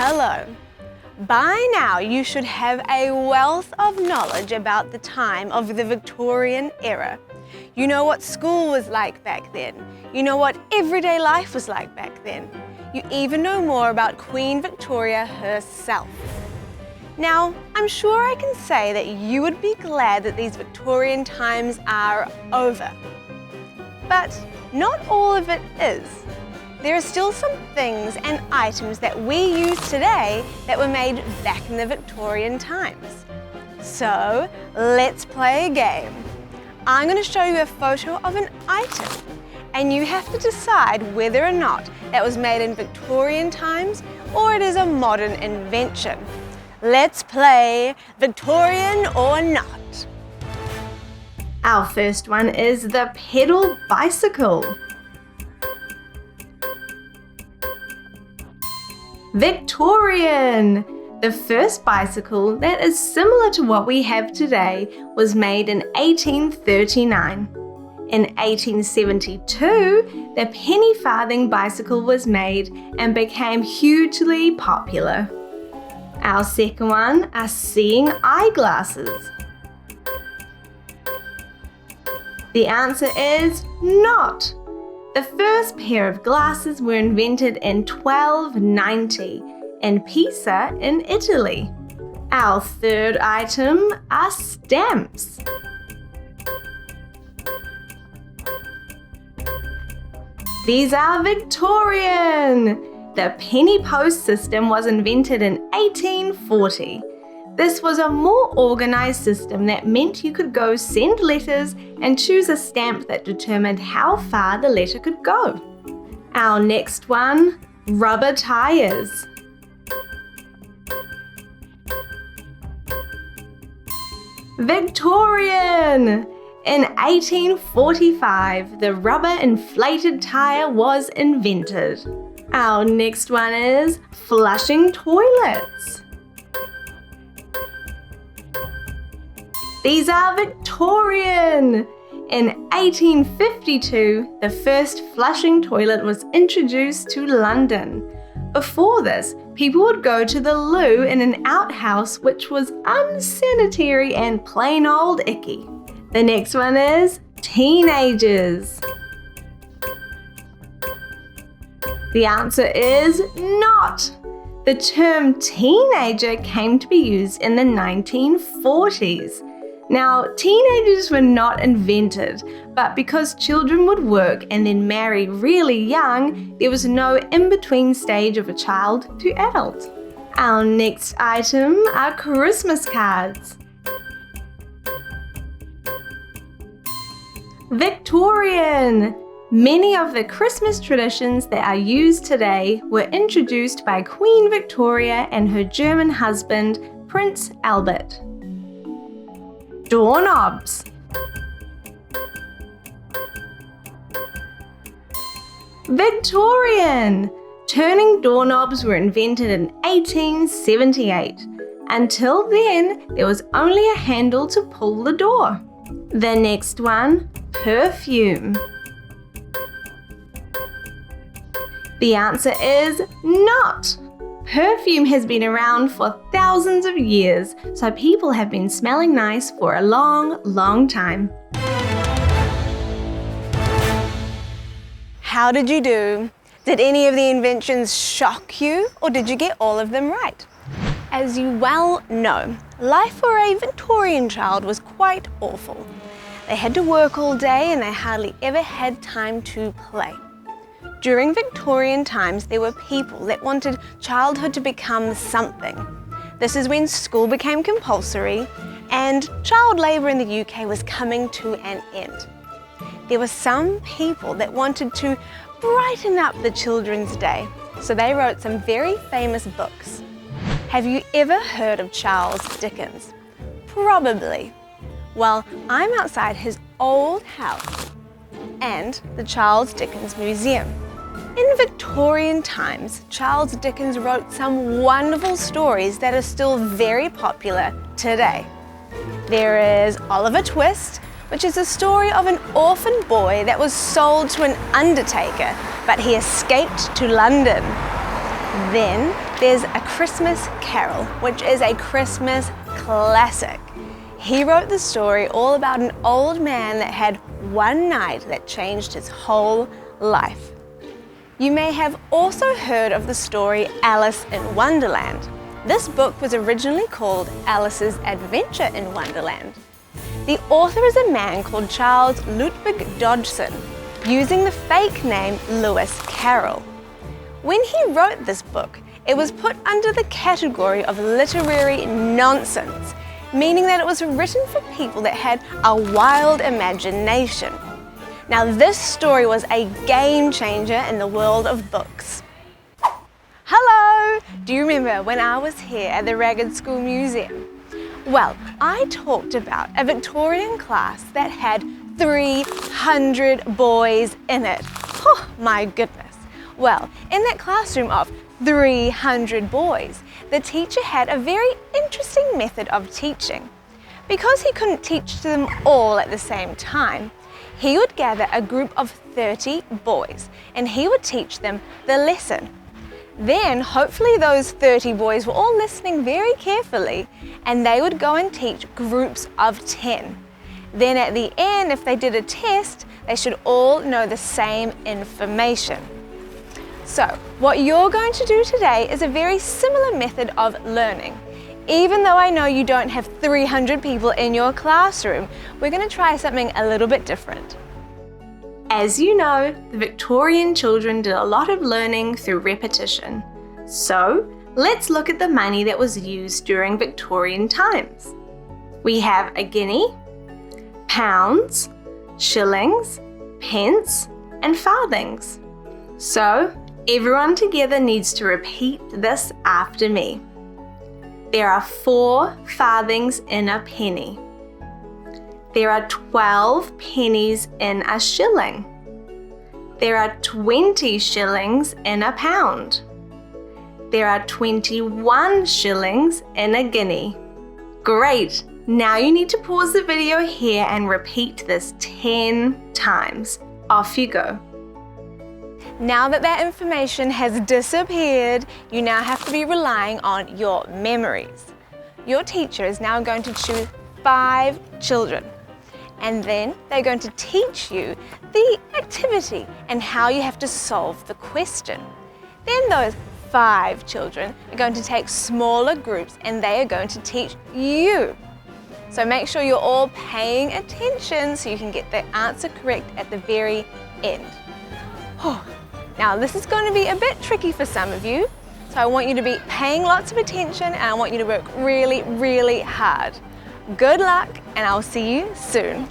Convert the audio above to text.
Hello. By now you should have a wealth of knowledge about the time of the Victorian era. You know what school was like back then. You know what everyday life was like back then. You even know more about Queen Victoria herself. Now, I'm sure I can say that you would be glad that these Victorian times are over. But not all of it is. There are still some things and items that we use today that were made back in the Victorian times. So, let's play a game. I'm going to show you a photo of an item, and you have to decide whether or not that was made in Victorian times or it is a modern invention. Let's play Victorian or Not. Our first one is the pedal bicycle. Victorian! The first bicycle that is similar to what we have today was made in 1839. In 1872, the penny farthing bicycle was made and became hugely popular. Our second one are seeing eyeglasses. The answer is not. The first pair of glasses were invented in 1290 in Pisa in Italy. Our third item are stamps. These are Victorian. The penny post system was invented in 1840. This was a more organized system that meant you could go send letters and choose a stamp that determined how far the letter could go. Our next one, rubber tires. Victorian! In 1845, the rubber inflated tire was invented. Our next one is flushing toilets. These are Victorian. In 1852, the first flushing toilet was introduced to London. Before this, people would go to the loo in an outhouse which was unsanitary and plain old icky. The next one is teenagers. The answer is not. The term teenager came to be used in the 1940s. Now, teenagers were not invented, but because children would work and then marry really young, there was no in-between stage of a child to adult. Our next item are Christmas cards. Victorian! Many of the Christmas traditions that are used today were introduced by Queen Victoria and her German husband, Prince Albert. Doorknobs. Victorian! Turning doorknobs were invented in 1878. Until then, there was only a handle to pull the door. The next one, perfume. The answer is not. Perfume has been around for thousands of years, so people have been smelling nice for a long, long time. How did you do? Did any of the inventions shock you, or did you get all of them right? As you well know, life for a Victorian child was quite awful. They had to work all day and they hardly ever had time to play. During Victorian times, there were people that wanted childhood to become something. This is when school became compulsory and child labour in the UK was coming to an end. There were some people that wanted to brighten up the children's day, so they wrote some very famous books. Have you ever heard of Charles Dickens? Probably. Well, I'm outside his old house and the Charles Dickens Museum. In Victorian times, Charles Dickens wrote some wonderful stories that are still very popular today. There is Oliver Twist, which is a story of an orphan boy that was sold to an undertaker, but he escaped to London. Then there's A Christmas Carol, which is a Christmas classic. He wrote the story all about an old man that had one night that changed his whole life. You may have also heard of the story Alice in Wonderland. This book was originally called Alice's Adventure in Wonderland. The author is a man called Charles Ludwig Dodgson, using the fake name Lewis Carroll. When he wrote this book, it was put under the category of literary nonsense, meaning that it was written for people that had a wild imagination. Now, this story was a game changer in the world of books. Hello! Do you remember when I was here at the Ragged School Museum? Well, I talked about a Victorian class that had 300 boys in it. Oh my goodness. Well, in that classroom of 300 boys, the teacher had a very interesting method of teaching. Because he couldn't teach to them all at the same time, he would gather a group of 30 boys and he would teach them the lesson. Then, hopefully those 30 boys were all listening very carefully and they would go and teach groups of 10. Then at the end, if they did a test, they should all know the same information. So, what you're going to do today is a very similar method of learning. Even though I know you don't have 300 people in your classroom, we're going to try something a little bit different. As you know, the Victorian children did a lot of learning through repetition. So, let's look at the money that was used during Victorian times. We have a guinea, pounds, shillings, pence, and farthings. So, everyone together needs to repeat this after me. There are 4 farthings in a penny. There are 12 pennies in a shilling. There are 20 shillings in a pound. There are 21 shillings in a guinea. Great! Now you need to pause the video here and repeat this 10 times. Off you go. Now that information has disappeared, you now have to be relying on your memories. Your teacher is now going to choose 5 children, and then they're going to teach you the activity and how you have to solve the question. Then those 5 children are going to take smaller groups and they are going to teach you. So make sure you're all paying attention so you can get the answer correct at the very end. Now this is going to be a bit tricky for some of you, so I want you to be paying lots of attention and I want you to work really, really hard. Good luck and I'll see you soon.